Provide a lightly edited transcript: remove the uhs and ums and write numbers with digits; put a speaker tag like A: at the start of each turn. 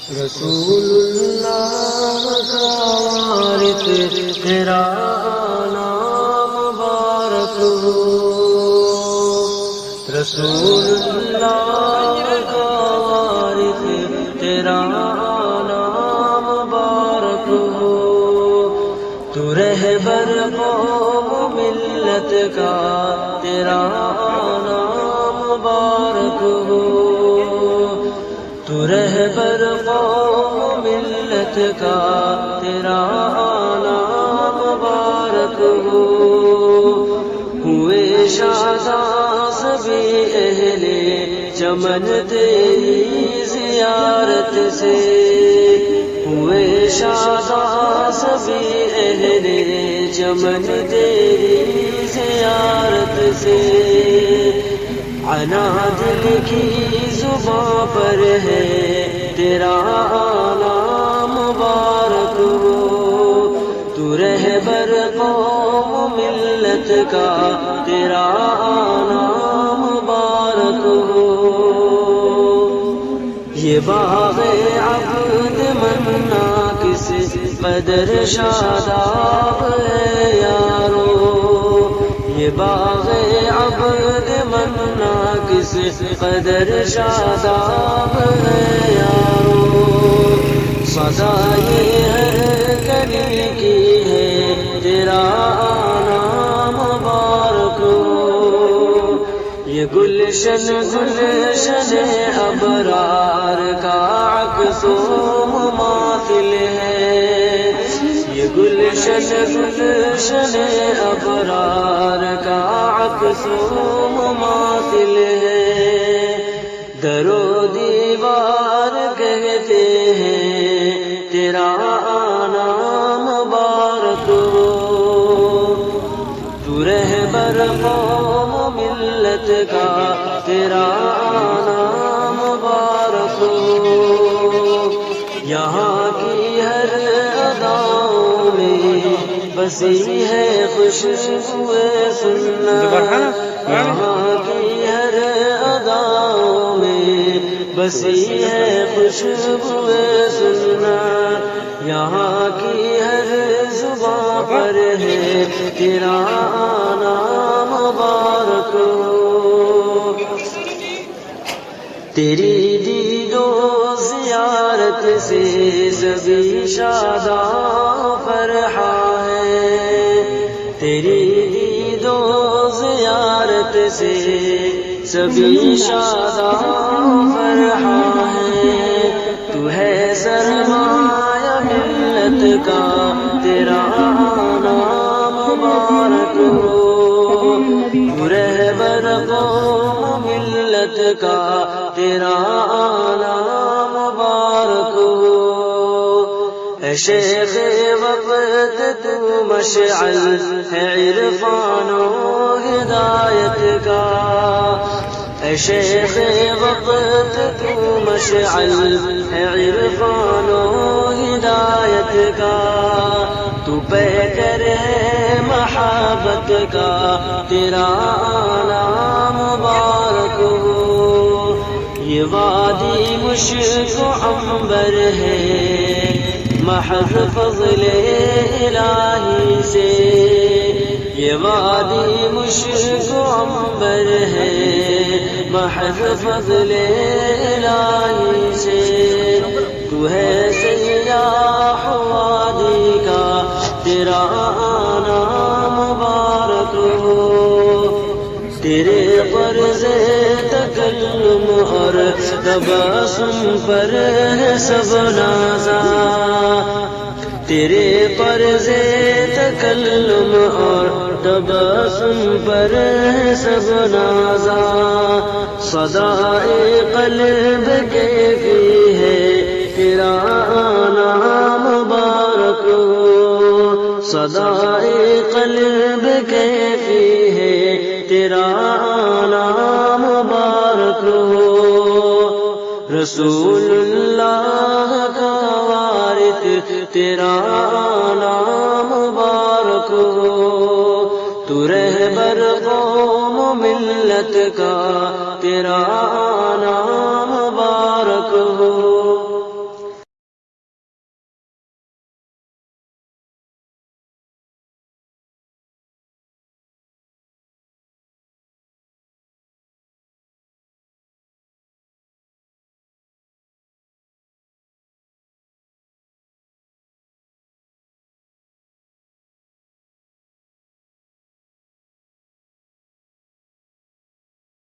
A: رسول اللہ کا وارث تیرا نام مبارک ہو، رسول اللہ کا وارث تیرا نام مبارک ہو، تو رہبر قوم ملت کا تیرا نام مبارک ہو، تو رہبر قوم ملت کا تیرا نام مبارک ہو، ہوئے شاداں سبھی اہل چمن تیری زیارت سے، ہوئے شاداں سبھی اہل چمن تیری زیارت سے، عنا دل کی زباں پر ہے تیرا نام مبارک ہو، تو رہبر قوم ملت کا تیرا نام مبارک ہو، یہ باغ عبد منا کس قدر شاداب ہے یارو، یہ باغ عبد منا کس قدر شاداب ہے یارو، صدا یہ ہر گلی کی ہے تیرا نام مبارک ہو، یہ گلشن گلشن ابرار کا عکس و مماثل ہے، یہ گلشن گلشن ابرار کا عکس و مماثل ہے، در و دیوار کہتے ہیں تیرا نام مبارک ہو، تو رہبر قوم ملت کا تیرا نام مبارک ہو، یہاں کی ہر اداؤں میں بسی ہے خوشبو سنت، یہاں کی ہر اداؤں میں بسی ہے خوشبو سنت، یہاں کی ہر زباں پر ہے تیرا نام مبارک ہو، تیری دید و زیارت سے سبھی شاداں فرحاں ہے، تیری دید و زیارت سے سبھی شاداں فرحاں ہے، تو ہے سرمایہ ملت کا تیرا نام مبارک ہو، تو رہبر قوم ملت کا تیرا نام مبارک ہو، اے شیخ وقت تو مشعل ہے عرفان و ہدایت کا، اے شیخ وقت تو مشعل ہے عرفان و ہدایت کا، تو پیکر ہے محبت کا تیرا نام مبارک ہو، یہ وادی مشک و عنبر ہے محض فضل الہی سے، یہ وادی مشک و عنبر ہے محض فضل الہی سے، تو ہے سیاح وادی کا تیرا نام مبارک ہو، تیرے قرض تکلم اور تبسم پر ہے سب نازا، تیرے قرض تکلم اور تبسم پر ہے سب نازا، صدائے قلب کیفی ہے تیرا نام مبارک ہو، صدائے قلب کیفی ہے تیرا نام مبارک ہو، رسول اللہ کا وارث تیرا نام مبارک ہو، تو رہبر قوم ملت کا تیرا